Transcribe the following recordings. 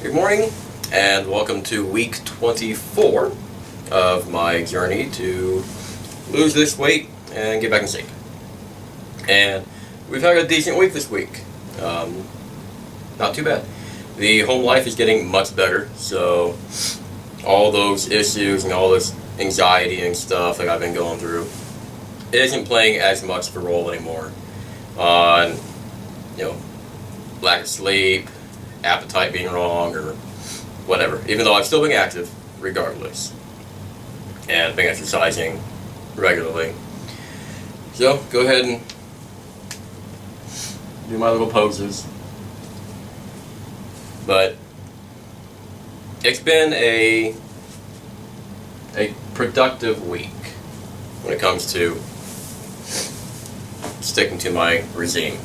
Good morning, and welcome to week 24 of my journey to lose this weight and get back in shape. And we've had a decent week this week. Not too bad. The home life is getting much better, so all those issues and all this anxiety and stuff that I've been going through isn't playing as much of a role anymore on, lack of sleep, appetite being wrong, or whatever. Even though I've still been active regardless and been exercising regularly. So go ahead and do my little poses. But it's been a productive week when it comes to sticking to my regime.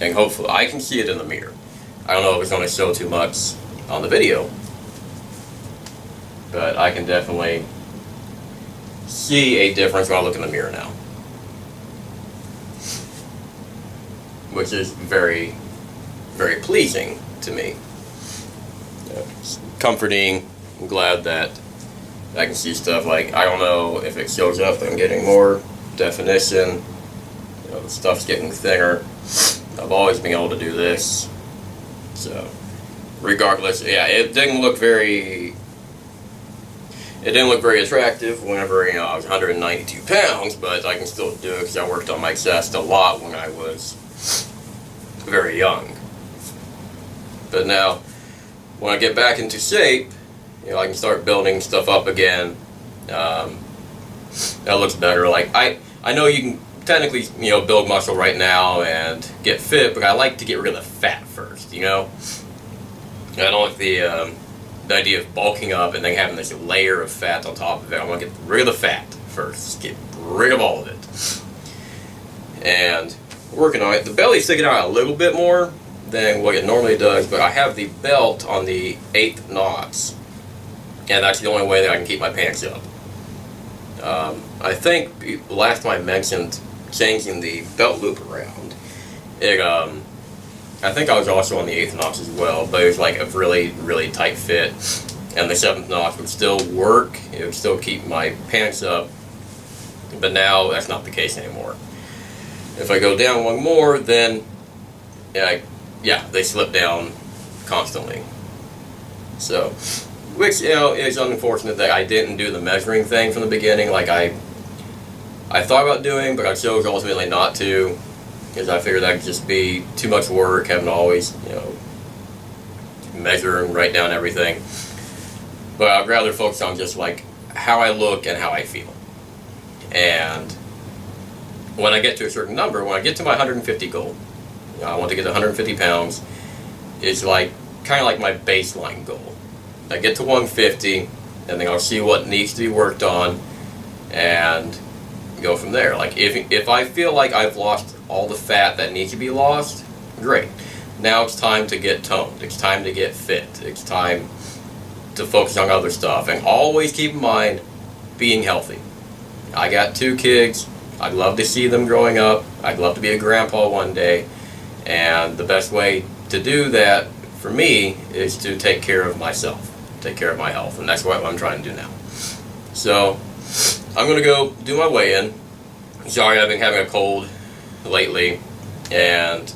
And hopefully I can see it in the mirror. I don't know if it's going to show too much on the video, but I can definitely see a difference when I look in the mirror now, which is very, very pleasing to me. It's comforting. I'm glad that I can see stuff. Like, I don't know if it shows up, I'm getting more definition. The stuff's getting thinner. I've always been able to do this. So, regardless, yeah, it didn't look very attractive whenever, I was 192 pounds, but I can still do it because I worked on my chest a lot when I was very young. But now, when I get back into shape, I can start building stuff up again. That looks better. Like, I know you can technically, build muscle right now and get fit, but I like to get rid of the fat first, I don't like the idea of bulking up and then having this layer of fat on top of it. I want to get rid of the fat first. Just get rid of all of it. And working on it. The belly's sticking out a little bit more than what it normally does, but I have the belt on the 8th notch, and that's the only way that I can keep my pants up. I think last time I mentioned changing the belt loop around, I think I was also on the 8th notch as well, but it was like a really, really tight fit, and the 7th notch would still work. It would still keep my pants up, but now that's not the case anymore. If I go down one more, then they slip down constantly. So, which is unfortunate that I didn't do the measuring thing from the beginning. Like I thought about doing, but I chose ultimately not to, because I figured that could just be too much work, having to always measure and write down everything. But I'd rather focus on just like how I look and how I feel. And when I get to a certain number, when I get to my 150 goal, I want to get to 150 pounds, it's like kind of like my baseline goal. I get to 150, and then I'll see what needs to be worked on, and go from there. Like if I feel like I've lost all the fat that needs to be lost, great. Now it's time to get toned. It's time to get fit. It's time to focus on other stuff, and always keep in mind being healthy. I got 2 kids. I'd love to see them growing up. I'd love to be a grandpa one day, and the best way to do that for me is to take care of myself, take care of my health, and that's what I'm trying to do now. So I'm going to go do my weigh-in. Sorry, I've been having a cold lately, and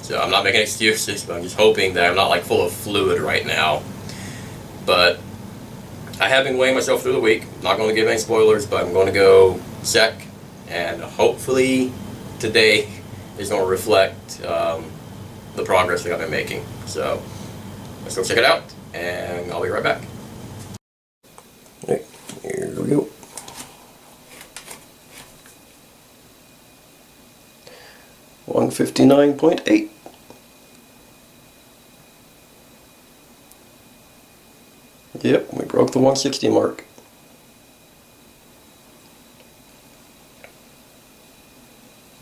so I'm not making excuses, but I'm just hoping that I'm not like full of fluid right now. But I have been weighing myself through the week. I'm not going to give any spoilers, but I'm going to go check, and hopefully today is going to reflect the progress that I've been making. So let's go check it out, and I'll be right back. Okay, here we go. $159.8. Yep, we broke the 160 mark.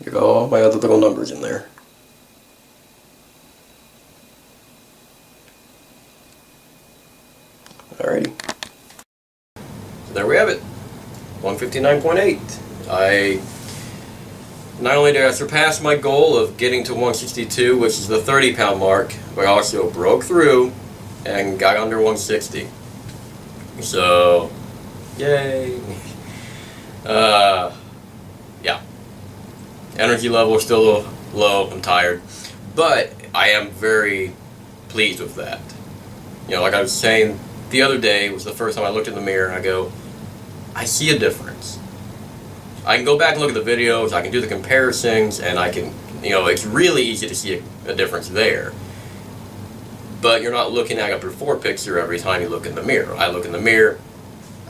Get all my other little numbers in there. Alrighty. So there we have it. 159.8. not only did I surpass my goal of getting to 162, which is the 30-pound mark, but I also broke through and got under 160. So, yay. Yeah. Energy level is still a little low. I'm tired. But I am very pleased with that. You know, like I was saying the other day, was the first time I looked in the mirror and I go, I see a difference. I can go back and look at the videos, I can do the comparisons, and I can, you know, it's really easy to see a difference there. But you're not looking at a before picture every time you look in the mirror. I look in the mirror,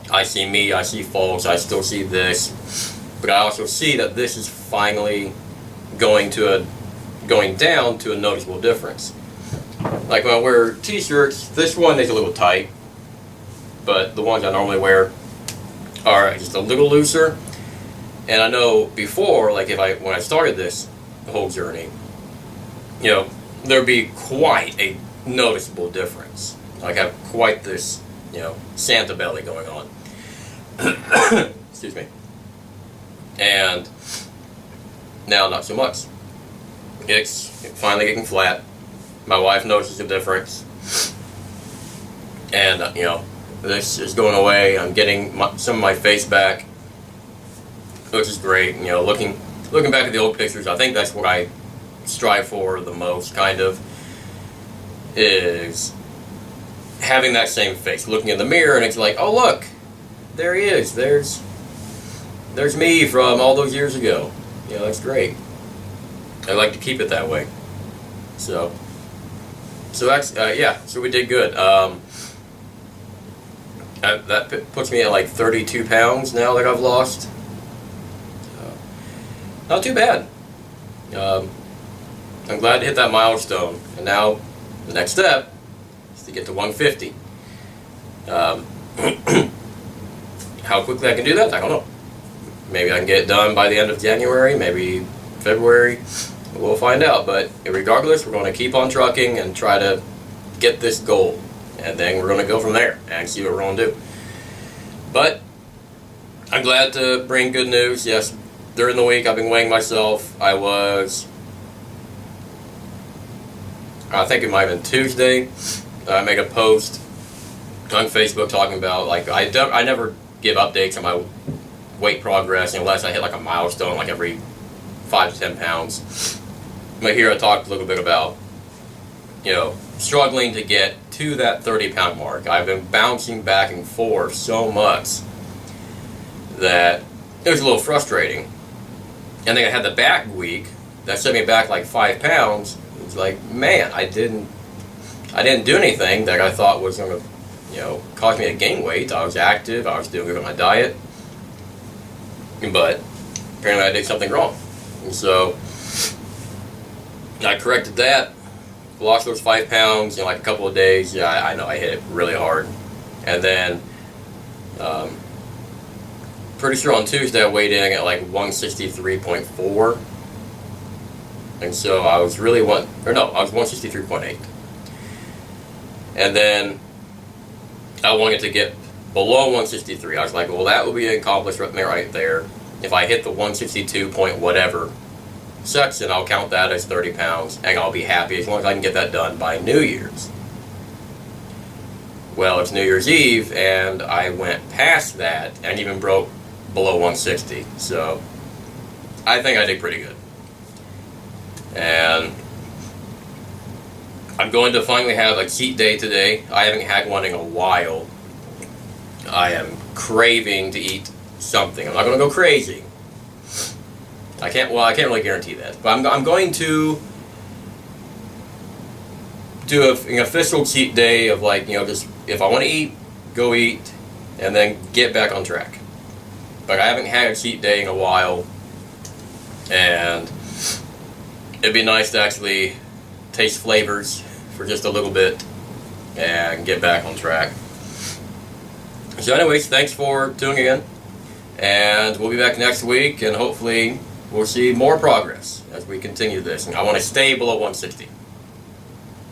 I see me, I see faults, I still see this, but I also see that this is finally going down to a noticeable difference. Like when I wear t-shirts, this one is a little tight, but the ones I normally wear are just a little looser. And I know before, like when I started this whole journey, you know, there'd be quite a noticeable difference. Like I have quite this, you know, Santa belly going on. Excuse me. And now not so much. It's finally getting flat. My wife notices the difference. And, you know, this is going away. I'm getting some of my face back, which is great. You know, looking back at the old pictures, I think that's what I strive for the most, kind of, is having that same face. Looking in the mirror and it's like, oh look, there he is. There's me from all those years ago. You know, that's great. I like to keep it that way. So that's yeah. So we did good. That puts me at like 32 pounds now that I've lost. Not too bad. I'm glad to hit that milestone, and now the next step is to get to 150. How quickly I can do that, I don't know. Maybe I can get it done by the end of January, maybe February. We'll find out, but regardless, we're going to keep on trucking and try to get this goal, and then we're going to go from there and see what we're going to do. But I'm glad to bring good news. Yes, during the week I've been weighing myself. I think it might have been Tuesday, I made a post on Facebook talking about, like, I never give updates on my weight progress unless I hit like a milestone, like every 5 to 10 pounds. But here I talked a little bit about, you know, struggling to get to that 30-pound mark. I've been bouncing back and forth so much that it was a little frustrating. And then I had the back week that set me back like 5 pounds. It was like, man, I didn't do anything that I thought was going to, you know, cause me to gain weight. I was active, I was doing good on my diet, but apparently I did something wrong. And so I corrected that, lost those 5 pounds in like a couple of days. Yeah, I know I hit it really hard. And then pretty sure on Tuesday I weighed in at like 163.4. And so I was really I was 163.8. And then I wanted to get below 163. I was like, well, that would be an accomplishment right there. If I hit the 162 point whatever section, I'll count that as 30 pounds, and I'll be happy as long as I can get that done by New Year's. Well, it's New Year's Eve, and I went past that and even broke below 160. So I think I did pretty good. And I'm going to finally have a cheat day today. I haven't had one in a while. I am craving to eat something. I'm not going to go crazy. I can't really guarantee that. But I'm going to do an official cheat day of, like, you know, just if I want to eat, go eat, and then get back on track. But I haven't had a cheat day in a while, and it'd be nice to actually taste flavors for just a little bit and get back on track. So anyways, thanks for tuning in, and we'll be back next week, and hopefully we'll see more progress as we continue this. And I want to stay below 160.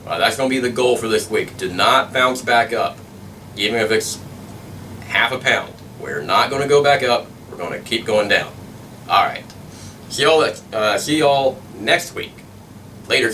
That's going to be the goal for this week. Do not bounce back up, even if it's half a pound. We're not going to go back up. We're going to keep going down. Alright. See y'all next week. Later.